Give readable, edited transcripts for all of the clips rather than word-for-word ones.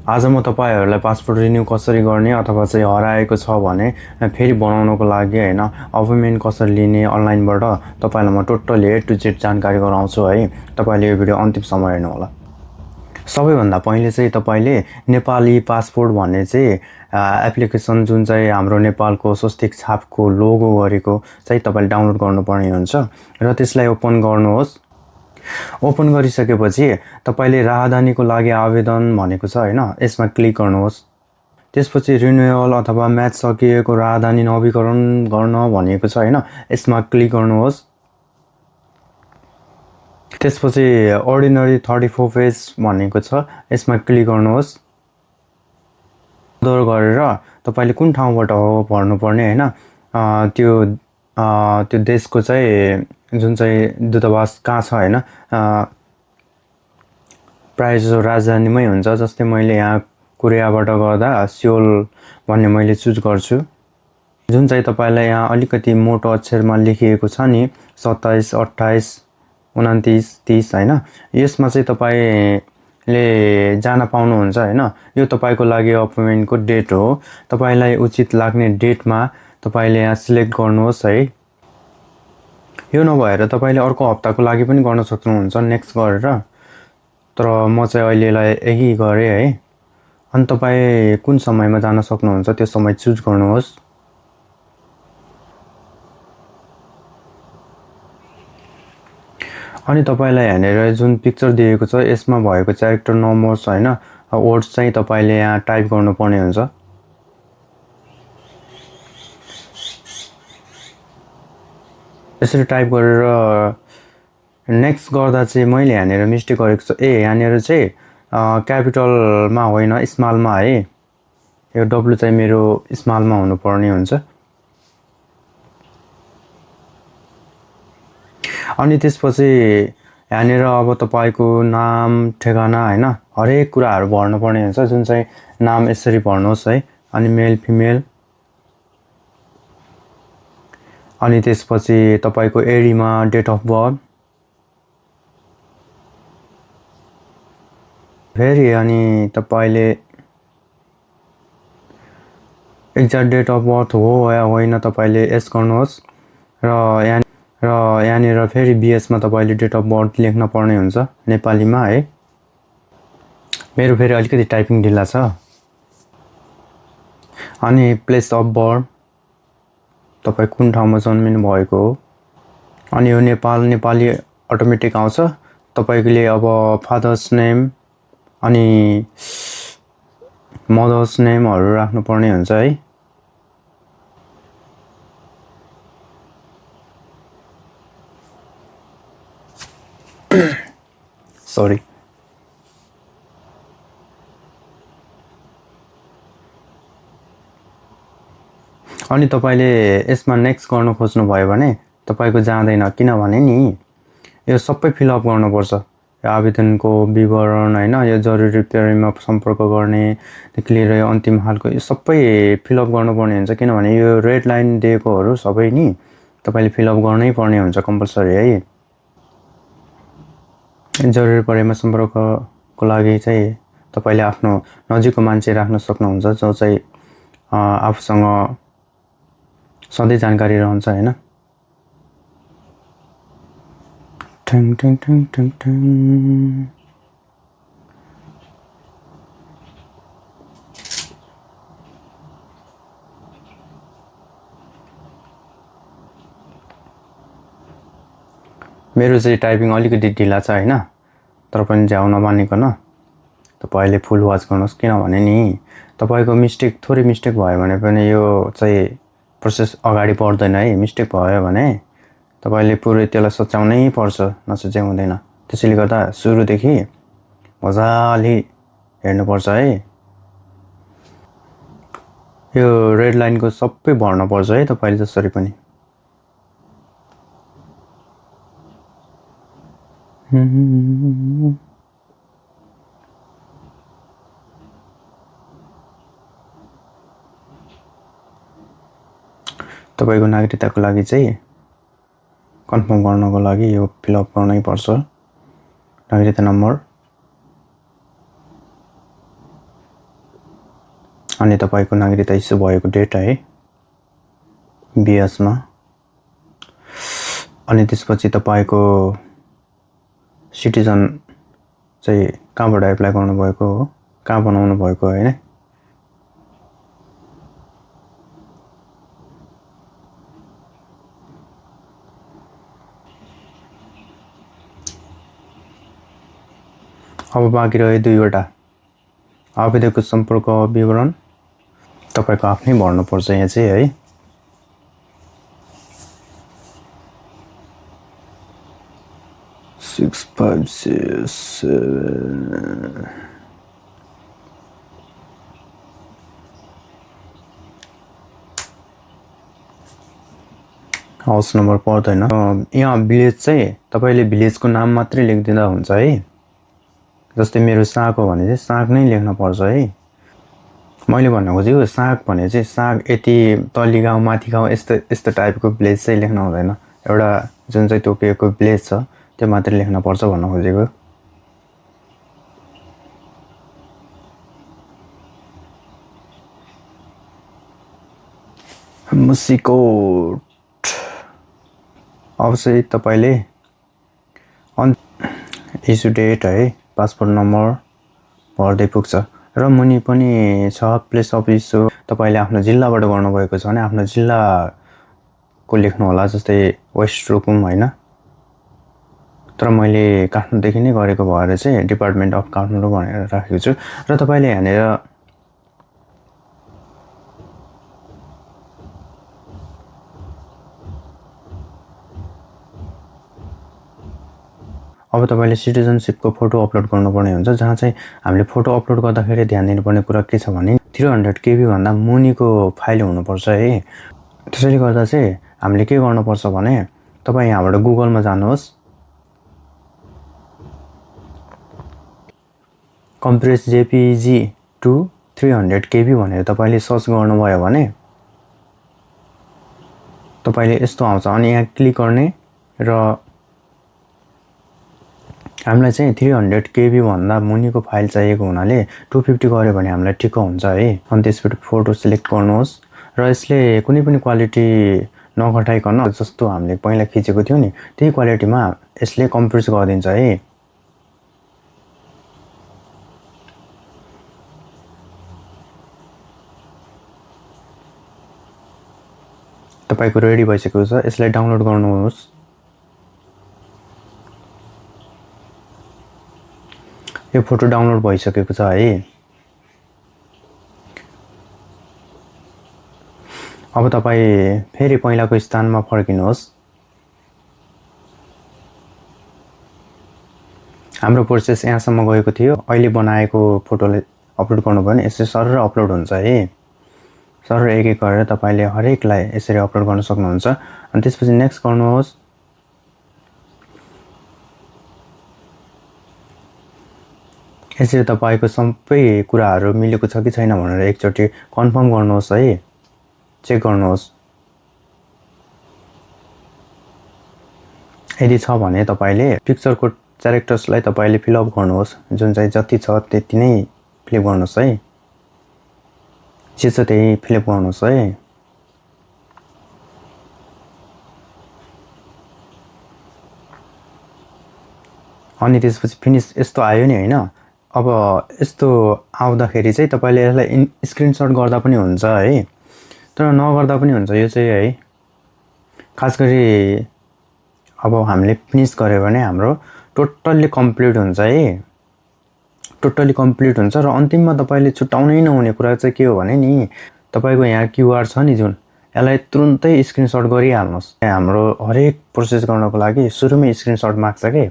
आज म तपाईहरुलाई पासपोर्ट रिन्यू कसरी गर्ने अथवा चाहिँ हराएको छ भने फेरि बनाउनको लागि हैन अपॉइन्टमेन्ट कसरी लिने अनलाइनबाट तपाईलाई म टोटली ए टु जेड जानकारी गराउँछु है। तपाईले यो भिडियो अन्तिमसम्म हेर्नु होला। सबैभन्दा पहिले चाहिँ तपाईले नेपाली पासपोर्ट भन्ने चाहिँ एप्लिकेसन जुन चाहिँ हाम्रो नेपालको स्वस्तिक छापको लोगो गरेको चाहिँ तपाईले डाउनलोड गर्नुपर्ने हुन्छ र त्यसलाई ओपन गर्नुहोस्। ओपन गरिसकेपछि तपाईले राहदानीको लागि आवेदन भनेको छ हैन, यसमा क्लिक गर्नुहोस्। त्यसपछि रिन्युअल अथवा म्याच सकिएको राहदानी नवीकरण गर्न भनेको छ हैन, यसमा क्लिक गर्नुहोस्। त्यसपछि अर्डिनरी 34 पेज भनेको छ, यसमा क्लिक गर्नुहोस्। दर गरेर तपाईले कुन ठाउँबाट हो भर्नुपर्ने हैन, त्यो देशको चाहिँ जुन चाहिँ दूतावास कहाँ छ हैन, प्राय जसो राजधानीमै हुन्छ। जस्तै मैले यहाँ कोरियाबाट गर्दा सियोल भन्ने मैले चुज गर्छु। जुन चाहिँ तपाईलाई यहाँ अलिकति मोटो अक्षरमा लेखिएको छ नि 27 28 29 30 हैन, यसमा चाहिँ तपाईले जान पाउनुहुन्छ हैन। यो तपाईको लागि अपॉइन्टमेन्टको डेट हो। तपाईलाई उचित लाग्ने डेटमा तपाईले यहाँ सिलेक्ट गर्नुहोस् है। यो नभएर तपाईले अर्को हप्ताको लागि पनि गर्न सक्नुहुन्छ नेक्स्ट गरेर, तर म चाहिँ अहिलेलाई यही गरे है। अनि तपाई कुन समयमा जान सक्नुहुन्छ त्यो समय चुज गर्नुहोस्। अनि तपाईलाई हेरेर जुन पिक्चर दिएको छ यसमा भएको क्यारेक्टर नम्बर्स हैन, वर्ड्स चाहिँ तपाईले यहाँ टाइप गर्नुपर्ने हुन्छ। यसरी टाइप गरेर नेक्स्ट गर्दा चाहिँ मैले यहाँनिर मिस्टेक गरेको छु। यहाँनिर चाहिँ क्यापिटलमा होइन स्मलमा है, यो डब्लु चाहिँ मेरो स्मलमा हुनुपर्ने हुन्छ। अनि त्यसपछि यहाँनिर अब तपाईको नाम ठेगाना हैन हरेक कुराहरु भर्नुपर्ने हुन्छ। जुन चाहिँ नाम यसरी भर्नुहोस् है, अनि मेल फिमेल। अनि त्यसपछि तपाईको एरियामा डेट अफ बर्थ, फेरि अनि तपाईले एक्ज्याक्ट डेट अफ बर्थ हो या होइन तपाईले यस गर्नुहोस्। र यहाँनिर फेरि बीएस मा तपाईले डेट अफ बर्थ लेख्न पर्ने हुन्छ नेपालीमा है। मेरो फेरि अलिकति टाइपिङ ढिला छ। अनि प्लेस अफ बर्थ तपाई कुन ठाउँमा जन्मिनु भएको हो। अनि यो नेपाली अटोमेटिक आउँछ। तपाईले अब फादर्स नेम अनि मदर्स नेमहरु राख्नु पर्ने हुन्छ है। सरी। अनि तपाईले यसमा नेक्स्ट गर्न खोज्नु भयो भने तपाईको जाँदैन, किनभने नि यो सबै फिल अप गर्नुपर्छ। आवेदनको विवरण हैन, यो जरुरी रिपेयरिङमा सम्पर्क गर्ने देखि लिएर यो अन्तिम हालको यो सबै फिल अप गर्नुपर्ने हुन्छ। किनभने यो रेड लाइन दिएकोहरु सबै नि तपाईले फिल अप गर्नै पर्ने हुन्छ कम्पलसरी है। जरुरी परेमा सम्पर्कको लागि चाहिँ तपाईले आफ्नो नजिकको मान्छे राख्न सक्नुहुन्छ जो चाहिँ आफूसँग सधैँ जानकारी रहन्छ हैन। ठङ ठङ ठङ ठङ ठङ। मेरो चाहिँ टाइपिङ अलिकति ढिला छ हैन, तर पनि झ्याउ नमानिकन तपाईले फुल वाच गर्नुहोस्। किनभने नि तपाईको मिस्टेक थोरै मिस्टेक भयो भने पनि यो चाहिँ प्रोसेस अगाडि बढ्दैन है। मिस्टेक भयो भने तपाईले पुरै त्यसलाई सच्याउनै पर्छ, नसच्याइ हुँदैन। त्यसैले गर्दा सुरुदेखि मजाले हेर्नुपर्छ है। यो रेड लाइनको सबै भर्न पर्छ है तपाईले जसरी पनि। तपाईको नागरिकताको लागि चाहिँ कन्फर्म गर्नको लागि यो फिल अप गर्नै पर्छ। नागरिकता नम्बर अनि तपाईको नागरिकता इस्यु भएको डेट है बीएस मा। अनि त्यसपछि तपाईको सिटिजन चाहिँ कहाँबाट एप्लाई गर्नु भएको हो, कहाँ बनाउनु भएको हैन। अब बाँकी रह्यो 2 वटा आवेदकको सम्पर्क विवरण तपाईको आफ्नै भर्नु पर्छ यहाँ चाहिँ है। Six five six seven house number पर्दैन। यहाँ भिलेज चाहिँ तपाईले भिलेजको नाम मात्रै लेखिदिँदा हुन्छ है। जस्तै मेरो साग हो भने चाहिँ साग नै लेख्न पर्छ है। मैले भन्नु खोजेको साग भने चाहिँ साग यति तल्ली गाउँ माथि गाउँ यस्तो टाइपको भिलेज चाहिँ लेख्न हुँदैन। एउटा जुन चाहिँ तोकिएको भिलेज छ त्यो मात्रै लेख्न पर्छ भन्न खोजेको। मुसिकोट अब चाहिँ तपाईले इस्यु डेट है पासपोर्ट नम्बर भर्दै पुग्छ र मुनि पनि छ प्लेस अफ इस्यु। तपाईले आफ्नो जिल्लाबाट गर्नुभएको छ भने आफ्नो जिल्लाको लेख्नु होला। जस्तै वेस्ट रुकुम हैन, तर मैले काठमाडौँदेखि नै गरेको भएर चाहिँ डिपार्टमेन्ट अफ काठमाडौँ भनेर राखेको छु। र तपाईले यहाँनिर अब तपाईले सिटिजनशिपको फोटो अपलोड गर्नुपर्ने हुन्छ। जहाँ चाहिँ हामीले फोटो अपलोड गर्दाखेरि ध्यान दिनुपर्ने कुरा के छ भने 300 KB भन्दा मुनिको फाइल हुनुपर्छ है। त्यसैले गर्दा चाहिँ हामीले के गर्नुपर्छ भने तपाई यहाँबाट गुगलमा जानुहोस्, कम्प्रेस जेपीजी टु 300 KB भनेर तपाईले सर्च गर्नुभयो भने तपाईले यस्तो आउँछ। अनि यहाँ क्लिक गर्ने र हामीलाई चाहिँ 300 KB भन्दा मुनिको फाइल चाहिएको हुनाले 250 गर्यो भने हामीलाई ठिक हुन्छ है। अनि त्यसपछि फोटो सिलेक्ट गर्नुहोस् र यसले कुनै पनि क्वालिटी नघटाइकन जस्तो हामीले पहिला खिचेको थियो नि त्यही क्वालिटीमा यसले कम्प्रेस गरिदिन्छ है। तपाईको रेडी भइसकेको छ, यसलाई डाउनलोड गर्नुहोस्। यो फोटो डाउनलोड भइसकेको छ है। अब तपाई फेरि पहिलाको स्थानमा फर्किनुहोस्। हाम्रो प्रोसेस यहाँसम्म गएको थियो। अहिले बनाएको फोटोले अपलोड गर्नुभयो भने यसरी सरर अपलोड हुन्छ है। सरर एक एक गरेर तपाईले हरेकलाई यसरी अपलोड गर्न सक्नुहुन्छ। अनि त्यसपछि नेक्स्ट गर्नुहोस्। यसरी तपाईको सबै कुराहरु मिलेको छ कि छैन भनेर एकचोटी कन्फर्म गर्नुहोस् है, चेक गर्नुहोस्। यदि छ भने तपाईले पिक्चरको क्यारेक्टर्सलाई तपाईले फिल अप गर्नुहोस्। जुन चाहिँ जति छ त्यति नै फिल गर्नुहोस् है। जे छ त्यही फिल गर्नुहोस् है। अनि त्यसपछि फिनिश यस्तो आयो नि हैन। अब यस्तो आउँदाखेरि चाहिँ तपाईले यसलाई स्क्रिनशट गर्दा पनि हुन्छ है, तर नगर्दा पनि हुन्छ यो चाहिँ है। खास गरी अब हामीले फिनिश गर्यो भने हाम्रो टोटल्ली कम्प्लिट हुन्छ है। टोटल्ली कम्प्लिट हुन्छ र अन्तिममा तपाईले छुटाउनै नहुने कुरा चाहिँ के हो भने नि तपाईको यहाँ क्यूआर छ नि जुन, यसलाई तुरुन्तै स्क्रिनशट गरिहाल्नुस्। हाम्रो हरेक प्रोसेस गर्नको लागि सुरुमै स्क्रिनशट माग्छ के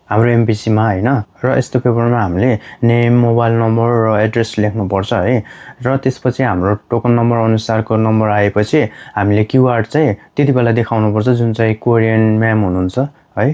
हाम्रो एमपीसी मा हैन। र यस्तो पेपरमा हामीले नेम, मोबाइल नम्बर र एड्रेस लेख्नु पर्छ है। र त्यसपछि हाम्रो टोकन नम्बर अनुसारको नम्बर आएपछि हामीले क्यूआर चाहिँ त्यति बेला देखाउनु पर्छ जुन चाहिँ कोरियन म्याम हुनुहुन्छ है।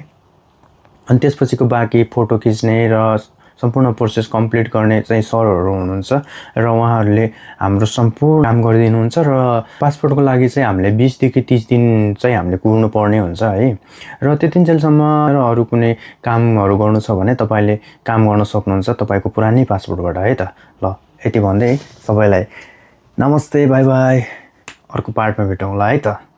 अनि त्यसपछिको बाँकी फोटो खिच्ने र सम्पूर्ण प्रोसेस कम्प्लिट गर्ने चाहिँ सरहरु हुनुहुन्छ र उहाँहरुले हाम्रो सम्पूर्ण काम गरिदिनुहुन्छ। र पासपोर्टको लागि चाहिँ हामीले 20 देखि 30 दिन चाहिँ हामीले कुर्नु पर्ने हुन्छ है। र त्यतिन्जेलसम्म र अरु कुनै कामहरु गर्नु छ भने तपाईले काम गर्न सक्नुहुन्छ तपाईको पुरानै पासपोर्टबाट है त। ल यति भन्दै सबैलाई नमस्ते बाई बाई। अर्को पार्टमा भेटौँला है त।